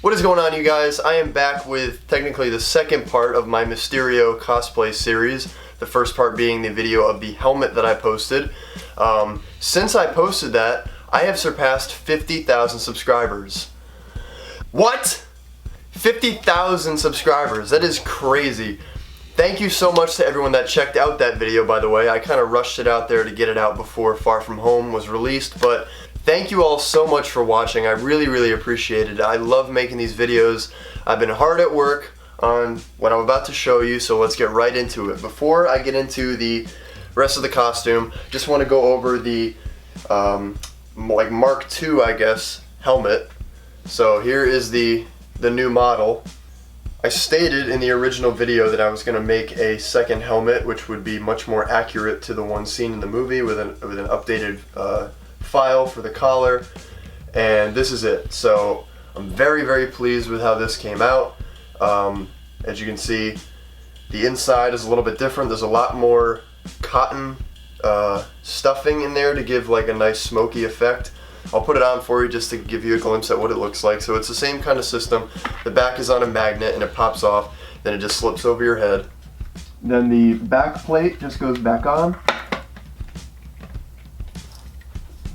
What is going on, you guys? I am back with technically the second part of my Mysterio Cosplay series. The first part being the video of the helmet that I posted. Since I posted that, I have surpassed 50,000 subscribers. What? 50,000 subscribers. That is crazy. Thank you so much to everyone that checked out that video, by the way. I kind of rushed it out there to get it out before Far From Home was released, but thank you all so much for watching. I really appreciate it. I love making these videos. I've been hard at work on what I'm about to show you, so let's get right into it. Before I get into the rest of the costume, just want to go over the like Mark II, I guess, helmet. So here is the new model. I stated in the original video that I was going to make a second helmet, which would be much more accurate to the one seen in the movie with an updated file for the collar, and this is it. So I'm very pleased with how this came out. As you can see, the inside is a little bit different. There's a lot more cotton stuffing in there to give like a nice smoky effect. I'll put it on for you just to give you a glimpse at what it looks like. So it's the same kind of system. The back is on a magnet and it pops off, then it just slips over your head. Then the back plate just goes back on.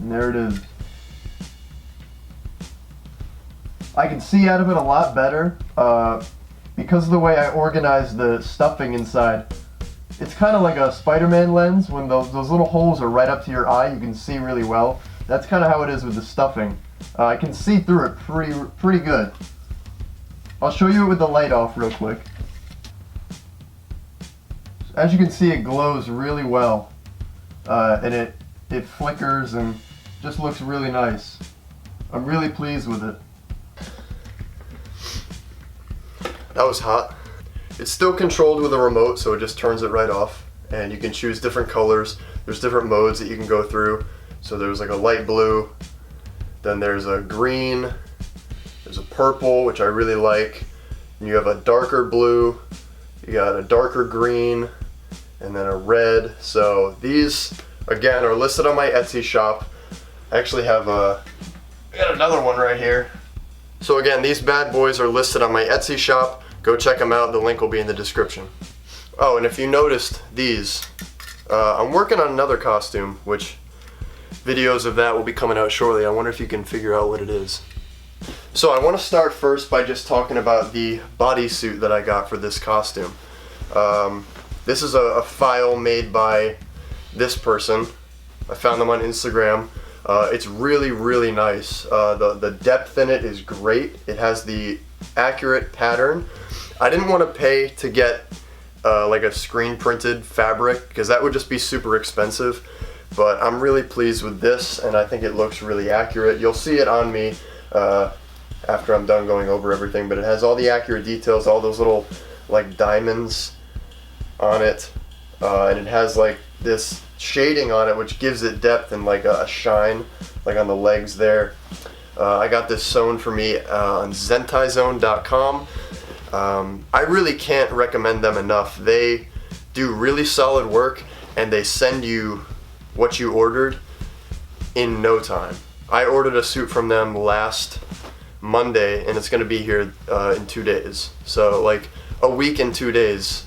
And there it is. I can see out of it a lot better because of the way I organized the stuffing inside. It's kind of like a Spider-Man lens. When those little holes are right up to your eye, you can see really well. That's kind of how it is with the stuffing. I can see through it pretty good. I'll show you it with the light off real quick. As you can see, it glows really well, and it flickers and just looks really nice. I'm really pleased with it. That was hot. It's still controlled with a remote, so it just turns it right off, and you can choose different colors. There's different modes that you can go through. So there's like a light blue, then there's a green, there's a purple, which I really like, and you have a darker blue, you got a darker green, and then a red. So these, again, are listed on my Etsy shop. I actually have I got another one right here. So again, these bad boys are listed on my Etsy shop. Go check them out, the link will be in the description. Oh, and if you noticed these, I'm working on another costume, which videos of that will be coming out shortly. I wonder if you can figure out what it is. So I want to start first by just talking about the bodysuit that I got for this costume. This is a file made by this person. I found them on Instagram. It's really nice. The depth in it is great. It has the accurate pattern. I didn't want to pay to get like a screen printed fabric because that would just be super expensive. But I'm really pleased with this, and I think it looks really accurate. You'll see it on me after I'm done going over everything, but it has all the accurate details, all those little like diamonds on it, and it has like this shading on it which gives it depth and like a shine like on the legs there. I got this sewn for me on zentaizone.com. I really can't recommend them enough. They do really solid work, and they send you what you ordered in no time. I ordered a suit from them last Monday, and it's going to be here in 2 days. So like a week and 2 days,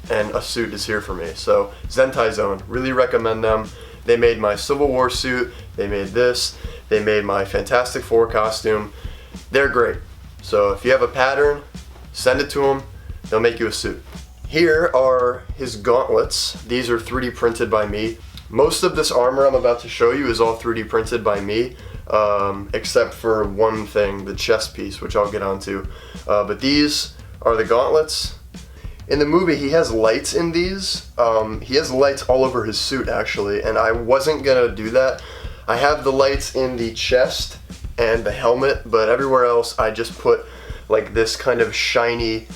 and a suit is here for me. So Zentaizone, really recommend them. They made my Civil War suit, they made this, they made my Fantastic Four costume. They're great. So if you have a pattern, send it to them, they'll make you a suit. Here are his gauntlets. These are 3D printed by me. Most of this armor I'm about to show you is all 3D printed by me, except for one thing, the chest piece, which I'll get onto. But these are the gauntlets. In the movie, he has lights in these. He has lights all over his suit, actually, and I wasn't gonna do that. I have the lights in the chest and the helmet, but everywhere else I just put like this kind of shiny,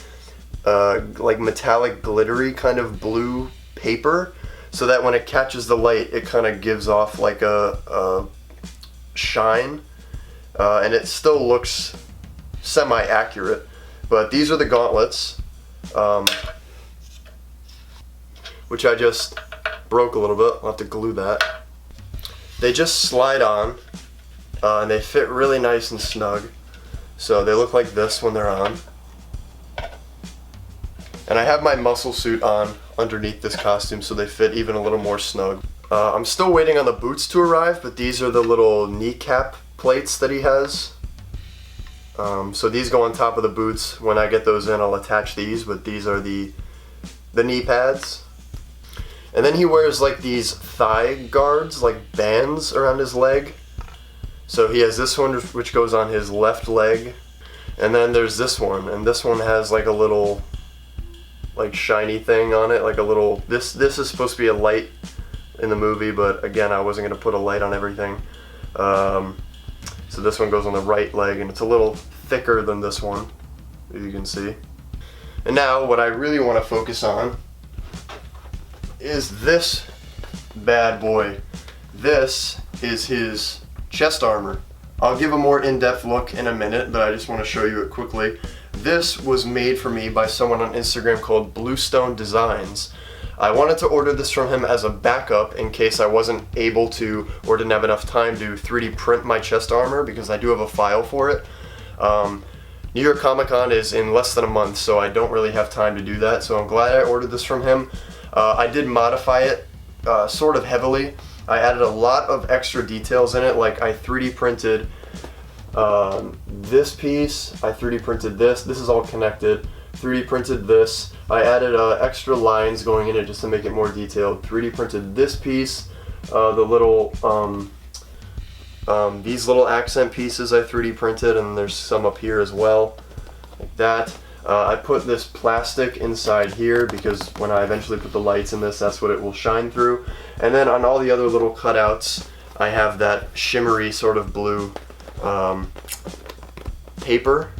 like metallic glittery kind of blue paper, so that when it catches the light, it kind of gives off like a shine, and it still looks semi-accurate. But these are the gauntlets, which I just broke a little bit. I'll have to glue that. They just slide on, and they fit really nice and snug. So they look like this when they're on. And I have my muscle suit on underneath this costume so they fit even a little more snug. I'm still waiting on the boots to arrive, but these are the little kneecap plates that he has. So these go on top of the boots. When I get those in, I'll attach these, but these are the knee pads. And then he wears like these thigh guards, like bands around his leg. So he has this one which goes on his left leg. And then there's this one, and this one has like a little like shiny thing on it, like a little, this is supposed to be a light in the movie, but again, I wasn't going to put a light on everything. So this one goes on the right leg, and it's a little thicker than this one, as you can see. And now what I really want to focus on is this bad boy. This is his chest armor. I'll give a more in-depth look in a minute, but I just want to show you it quickly. This was made for me by someone on Instagram called Bluestone Designs. I wanted to order this from him as a backup in case I wasn't able to or didn't have enough time to 3D print my chest armor, because I do have a file for it. New York Comic Con is in less than a month, so I don't really have time to do that, so I'm glad I ordered this from him. I did modify it sort of heavily. I added a lot of extra details in it, like I 3D printed this piece, I 3D printed this is all connected, 3D printed this, I added extra lines going in it just to make it more detailed, 3D printed this piece, the little, these little accent pieces I 3D printed, and there's some up here as well, like that. I put this plastic inside here because when I eventually put the lights in this, that's what it will shine through. And then on all the other little cutouts, I have that shimmery sort of blue paper.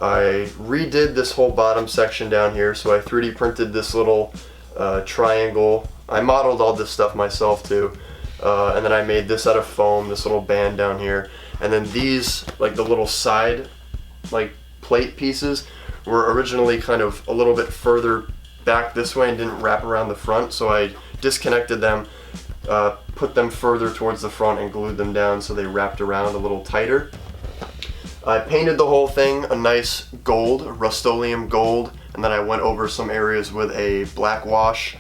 I redid this whole bottom section down here, so I 3D printed this little triangle. I modeled all this stuff myself too. And then I made this out of foam, this little band down here. And then these, like the little side, like plate pieces, were originally kind of a little bit further back this way and didn't wrap around the front, so I disconnected them, put them further towards the front and glued them down so they wrapped around a little tighter. I painted the whole thing a nice gold, Rust-Oleum gold, and then I went over some areas with a black wash,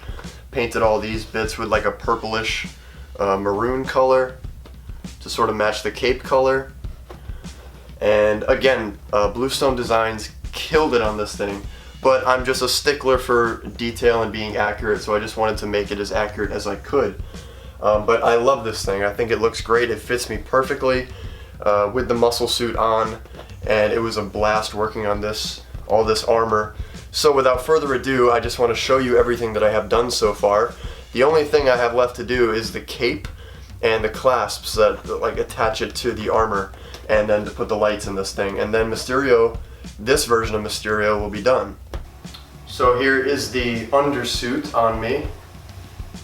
painted all these bits with like a purplish maroon color to sort of match the cape color. And again, Bluestone Designs killed it on this thing, but I'm just a stickler for detail and being accurate, so I just wanted to make it as accurate as I could. But I love this thing. I think it looks great. It fits me perfectly with the muscle suit on, and it was a blast working on all this armor. So without further ado, I just want to show you everything that I have done so far. The only thing I have left to do is the cape and the clasps that like attach it to the armor, and then to put the lights in this thing, and then Mysterio, this version of Mysterio, will be done. So here is the undersuit on me.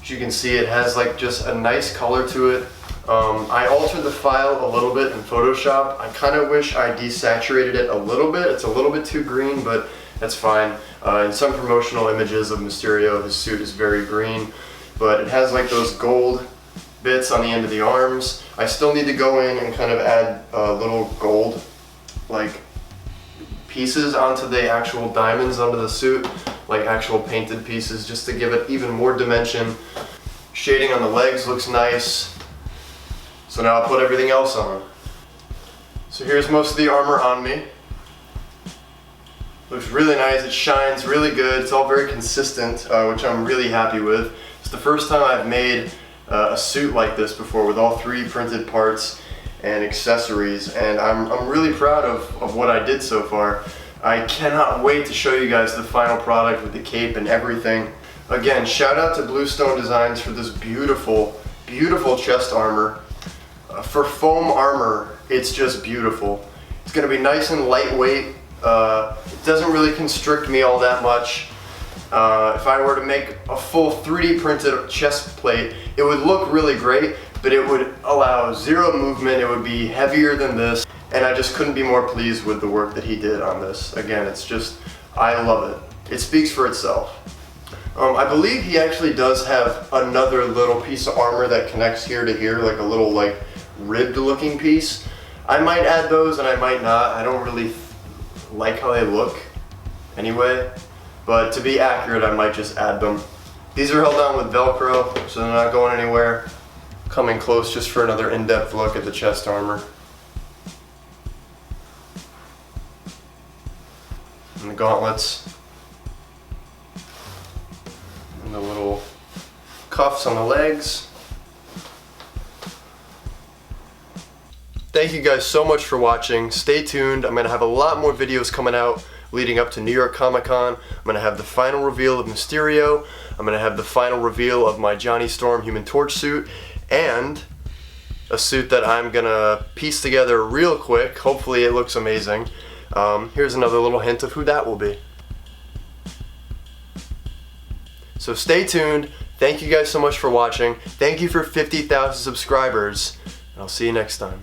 As you can see, it has like just a nice color to it. I altered the file a little bit in Photoshop. I kind of wish I desaturated it a little bit. It's a little bit too green, but that's fine. In some promotional images of Mysterio, his suit is very green, but it has like those gold bits on the end of the arms. I still need to go in and kind of add little gold like pieces onto the actual diamonds under the suit, like actual painted pieces, just to give it even more dimension. Shading on the legs looks nice. So now I'll put everything else on. So here's most of the armor on me. Looks really nice, it shines really good, it's all very consistent, which I'm really happy with. It's the first time I've made a suit like this before with all 3 printed parts and accessories, and I'm really proud of what I did so far. I cannot wait to show you guys the final product with the cape and everything. Again, shout out to Bluestone Designs for this beautiful, beautiful chest armor. For foam armor, it's just beautiful. It's going to be nice and lightweight. It doesn't really constrict me all that much. If I were to make a full 3D printed chest plate, it would look really great, but it would allow zero movement. It would be heavier than this, and I just couldn't be more pleased with the work that he did on this. Again, it's just, I love it. It speaks for itself. I believe he actually does have another little piece of armor that connects here to here, like a little like ribbed looking piece. I might add those and I might not. I don't really like how they look anyway, but to be accurate, I might just add them. These are held on with Velcro, so they're not going anywhere. Coming close just for another in-depth look at the chest armor. And the gauntlets. And the little cuffs on the legs. Thank you guys so much for watching. Stay tuned. I'm going to have a lot more videos coming out leading up to New York Comic Con. I'm going to have the final reveal of Mysterio. I'm going to have the final reveal of my Johnny Storm Human Torch suit. And a suit that I'm going to piece together real quick. Hopefully it looks amazing. Here's another little hint of who that will be. So stay tuned. Thank you guys so much for watching. Thank you for 50,000 subscribers. And I'll see you next time.